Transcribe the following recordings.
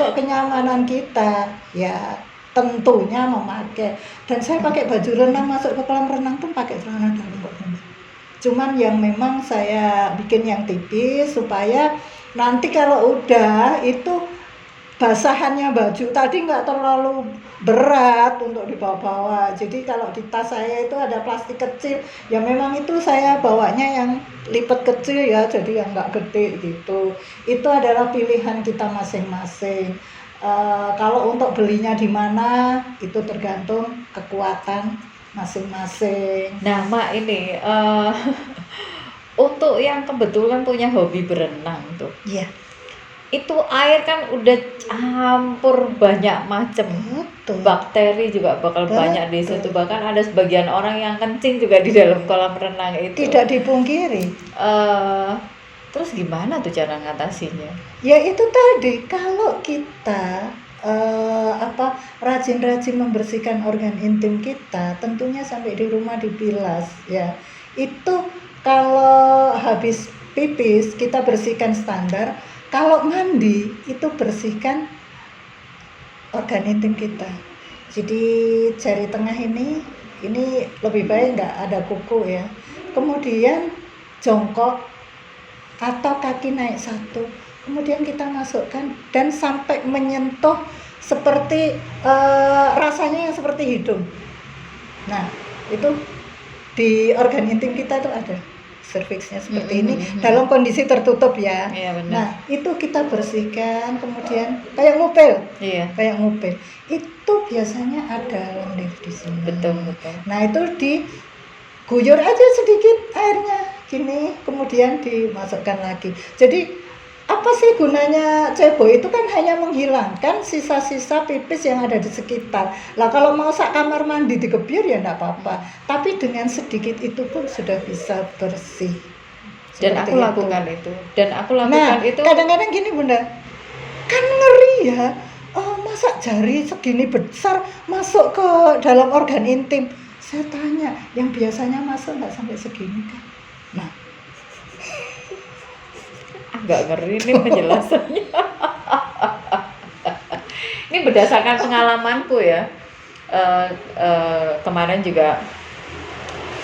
untuk kenyamanan kita ya tentunya memakai. Dan saya pakai baju renang masuk ke kolam renang pun pakai celana dalam kok. Cuman yang memang saya bikin yang tipis supaya nanti kalau udah itu basahannya baju tadi nggak terlalu berat untuk dibawa-bawa. Jadi kalau di tas saya itu ada plastik kecil, ya memang itu saya bawanya yang lipat kecil ya, jadi yang nggak gede gitu. Itu adalah pilihan kita masing-masing. Kalau untuk belinya di mana itu tergantung kekuatan masing-masing. Nah, Mak ini untuk yang kebetulan punya hobi berenang tuh. Iya. Itu air kan udah campur banyak macam. Betul. Bakteri juga bakal banyak di situ. Bahkan ada sebagian orang yang kencing juga di dalam kolam renang itu. Tidak dipungkiri. Terus gimana tuh cara ngatasinya? Ya itu tadi, kalau kita rajin-rajin membersihkan organ intim kita, tentunya sampai di rumah dibilas ya. Itu kalau habis pipis kita bersihkan standar. Kalau mandi itu bersihkan organ intim kita. Jadi jari tengah ini lebih baik nggak ada kuku ya. Kemudian jongkok atau kaki naik satu. Kemudian kita masukkan dan sampai menyentuh seperti rasanya yang seperti hidung. Nah itu di organ intim kita itu ada. Serviksnya seperti ini dalam kondisi tertutup ya. Iya, benar. Nah itu kita bersihkan, kemudian kayak ngupil. Iya. Kayak ngupil. Itu biasanya ada lendir di sini. Betul. Nah itu diguyur aja sedikit airnya, gini, kemudian dimasukkan lagi. Jadi apa sih gunanya cebo? Itu kan hanya menghilangkan sisa-sisa pipis yang ada di sekitar. Lah kalau mau sak kamar mandi digebyur ya enggak apa-apa. Tapi dengan sedikit itu pun sudah bisa bersih. Dan aku lakukan itu. Nah, kadang-kadang gini Bunda, kan ngeri ya. Masa jari segini besar masuk ke dalam organ intim? Saya tanya, yang biasanya masuk nggak sampai segini kan? Nah, agak ngeri nih penjelasannya. Ini berdasarkan pengalamanku ya. Kemarin juga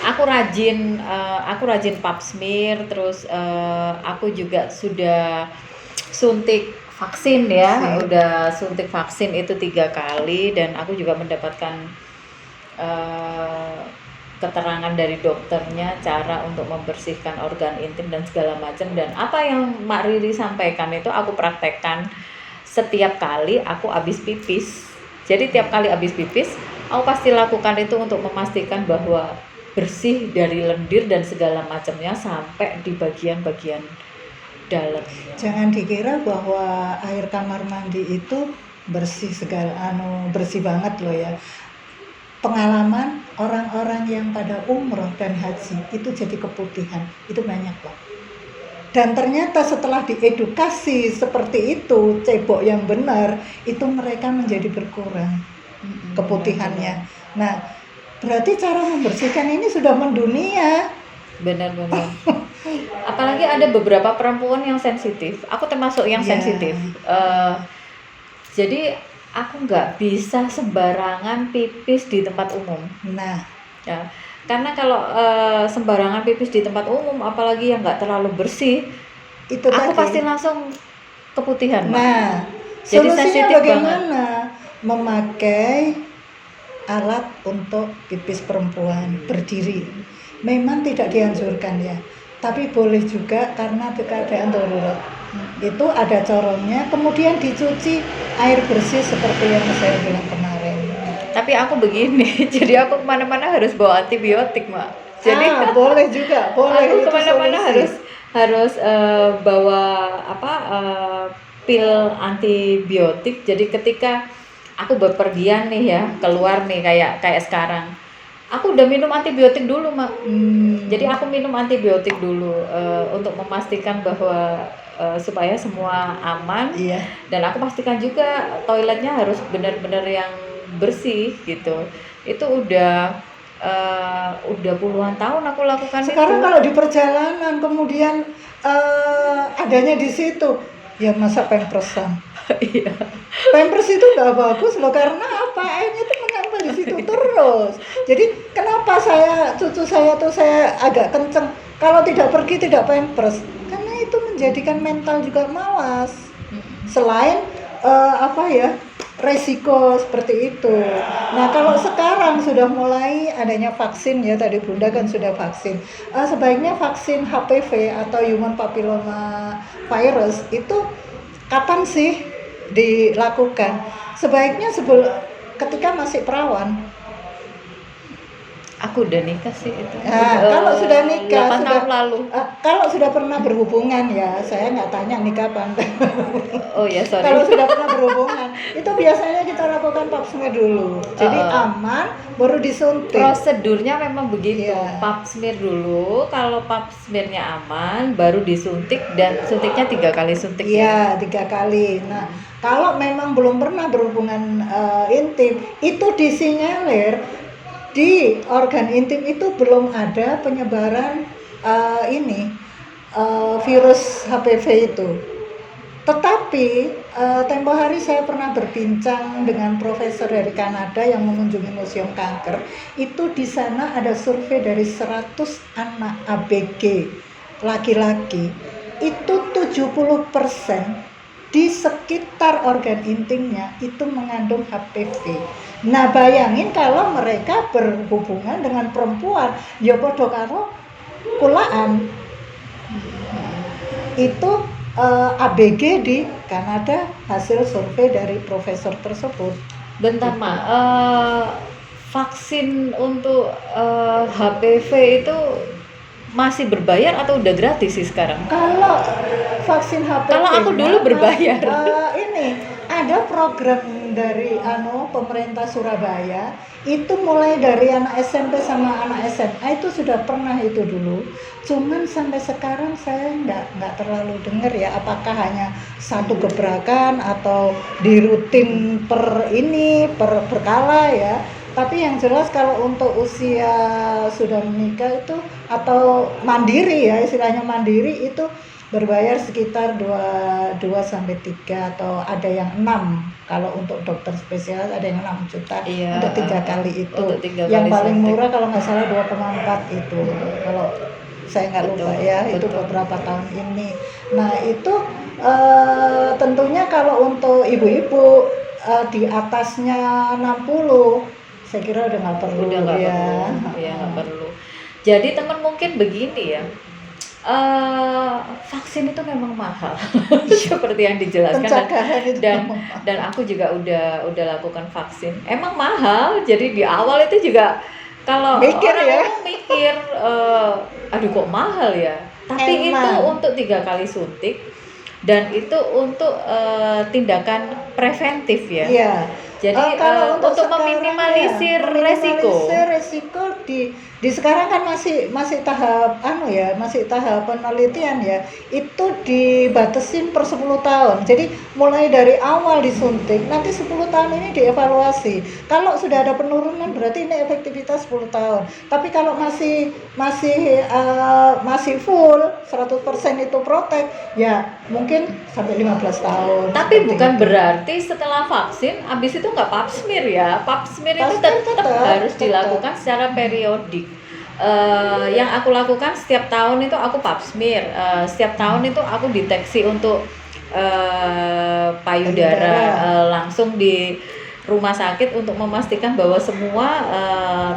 aku rajin pap smear, terus aku juga sudah suntik vaksin ya. Udah suntik vaksin itu 3 kali dan aku juga mendapatkan keterangan dari dokternya cara untuk membersihkan organ intim dan segala macam. Dan apa yang Mak Riri sampaikan itu aku praktekkan setiap kali aku habis pipis. Jadi tiap kali habis pipis aku pasti lakukan itu untuk memastikan bahwa bersih dari lendir dan segala macamnya sampai di bagian-bagian dalam. Jangan dikira bahwa air kamar mandi itu bersih bersih banget loh ya. Pengalaman orang-orang yang pada umroh dan haji itu jadi keputihan, itu banyak loh. Dan ternyata setelah diedukasi seperti itu, cebok yang benar, itu mereka menjadi berkurang keputihannya. Nah, berarti cara membersihkan ini sudah mendunia. Benar-benar. Apalagi ada beberapa perempuan yang sensitif. Aku termasuk yang sensitif. Jadi aku nggak bisa sembarangan pipis di tempat umum. Nah, ya, karena kalau sembarangan pipis di tempat umum, apalagi yang nggak terlalu bersih, itu aku pasti langsung keputihan. Nah, jadi solusinya bagaimana? Memakai alat untuk pipis perempuan berdiri. Memang tidak dianjurkan ya, tapi boleh juga karena keadaan darurat. Itu ada corongnya, kemudian dicuci air bersih seperti yang saya bilang kemarin. Tapi aku begini, jadi aku kemana-mana harus bawa antibiotik, Mak. Jadi boleh juga, boleh. Aku kemana-mana harus bawa pil antibiotik. Jadi ketika aku bepergian nih ya, keluar nih kayak sekarang, aku udah minum antibiotik dulu, Mak. Jadi aku minum antibiotik dulu untuk memastikan bahwa supaya semua aman. Iya. Dan aku pastikan juga toiletnya harus benar-benar yang bersih gitu. Itu udah puluhan tahun aku lakukan. Sekarang kalau di perjalanan kemudian adanya di situ, ya masa pempresan. Iya. Pampers itu nggak bagus loh, karena apa? Airnya tuh menempel di situ terus. Jadi kenapa cucu saya tuh saya agak kenceng kalau tidak pergi tidak pampers, karena itu menjadikan mental juga malas. Selain apa ya, resiko seperti itu. Nah kalau sekarang sudah mulai adanya vaksin ya, tadi Bunda kan sudah vaksin. Sebaiknya vaksin HPV atau Human Papilloma Virus itu kapan sih dilakukan? Sebaiknya ketika masih perawan. Aku udah nikah sih itu. Nah, kalau sudah nikah, 8 tahun lalu. kalau sudah pernah berhubungan ya, saya nggak tanya nikah kapan. Oh ya, sorry. Kalau sudah pernah berhubungan, itu biasanya kita lakukan pap smear dulu. Jadi aman, baru disuntik. Prosedurnya memang begitu. Iya. Pap smear dulu, kalau pap smearnya aman, baru disuntik dan suntiknya 3 kali suntik. Iya, 3 kali. Nah, kalau memang belum pernah berhubungan intim, itu disinyalir di organ intim itu belum ada penyebaran virus HPV itu. Tetapi tempo hari saya pernah berbincang dengan profesor dari Kanada yang mengunjungi Museum Kanker. Itu di sana ada survei dari 100 anak ABG laki-laki. Itu 70% di sekitar organ intimnya itu mengandung HPV. Nah bayangin kalau mereka berhubungan dengan perempuan, ya podo karo kulaan. Itu ABG di Kanada, hasil survei dari profesor tersebut. Bentar Mak, vaksin untuk HPV itu masih berbayar atau udah gratis sih sekarang? Kalau vaksin HPV, kalau aku dulu berbayar. Ini ada program dari pemerintah Surabaya, itu mulai dari anak SMP sama anak SMA itu sudah pernah itu dulu. Cuman sampai sekarang saya nggak terlalu dengar ya, apakah hanya satu gebrakan atau dirutin berkala ya. Tapi yang jelas kalau untuk usia sudah menikah itu atau mandiri ya, istilahnya mandiri itu berbayar sekitar 2 sampai 3 atau ada yang 6. Kalau untuk dokter spesialis ada yang 6 juta untuk 3 kali itu. Yang paling murah kalau nggak salah 2,4 itu. Kalau saya nggak lupa ya, itu beberapa tahun ini. Nah itu tentunya kalau untuk ibu-ibu di atasnya 60, saya kira udah nggak perlu. Nggak perlu. Jadi teman mungkin begini ya, vaksin itu memang mahal seperti yang dijelaskan, dan aku juga udah lakukan vaksin, emang mahal. Jadi di awal itu juga kalau orang mikir aduh kok mahal ya, tapi itu untuk 3 kali suntik dan itu untuk tindakan preventif ya. Iya. Jadi untuk meminimalisir resiko di sekarang kan masih tahap masih tahap penelitian ya. Itu dibatasin per 10 tahun. Jadi mulai dari awal disuntik, nanti 10 tahun ini dievaluasi. Kalau sudah ada penurunan berarti ini efektivitas 10 tahun. Tapi kalau masih full 100% itu protek, ya mungkin sampai 15 tahun. Tapi bukan berarti setelah vaksin habis itu nggak pap smear ya. Pap smear itu tetap harus dilakukan secara periodik. Yang aku lakukan setiap tahun itu aku pap smear. Setiap tahun itu aku deteksi untuk payudara langsung di rumah sakit untuk memastikan bahwa semua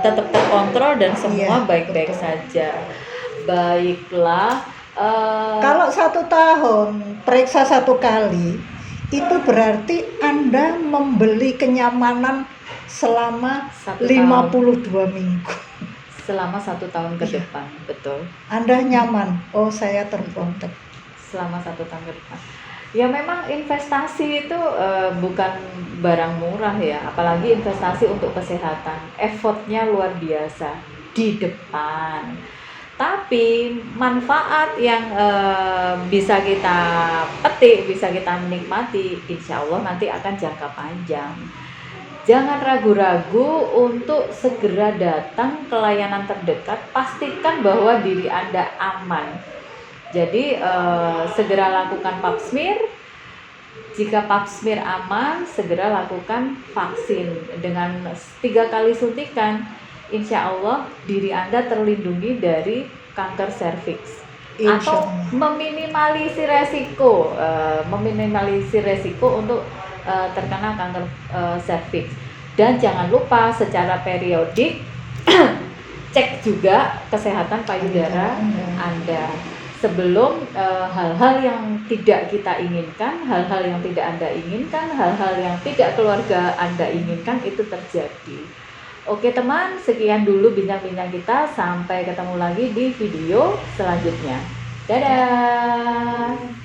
tetap terkontrol dan semua baik-baik saja. Baiklah. Kalau 1 tahun periksa 1 kali, itu berarti Anda membeli kenyamanan selama 52 minggu. Selama 1 tahun ke depan, betul. Anda nyaman, oh saya terprotek. Selama 1 tahun ke depan. Ya memang investasi itu bukan barang murah ya, apalagi investasi untuk kesehatan. Effortnya luar biasa di depan. Tapi manfaat yang bisa kita petik, bisa kita nikmati, insya Allah nanti akan jangka panjang. Jangan ragu-ragu untuk segera datang ke layanan terdekat, pastikan bahwa diri Anda aman. Jadi segera lakukan pap smear, Jika pap smear aman, segera lakukan vaksin. Dengan 3 kali suntikan, insya Allah diri Anda terlindungi dari kanker serviks. Insya Atau Allah. meminimalisir resiko untuk terkena kanker serviks. Dan jangan lupa secara periodik cek juga kesehatan payudara Anda sebelum hal-hal yang tidak kita inginkan, hal-hal yang tidak Anda inginkan, hal-hal yang tidak keluarga Anda inginkan itu terjadi. Oke teman, sekian dulu bincang-bincang kita. Sampai ketemu lagi di video selanjutnya. Dadah.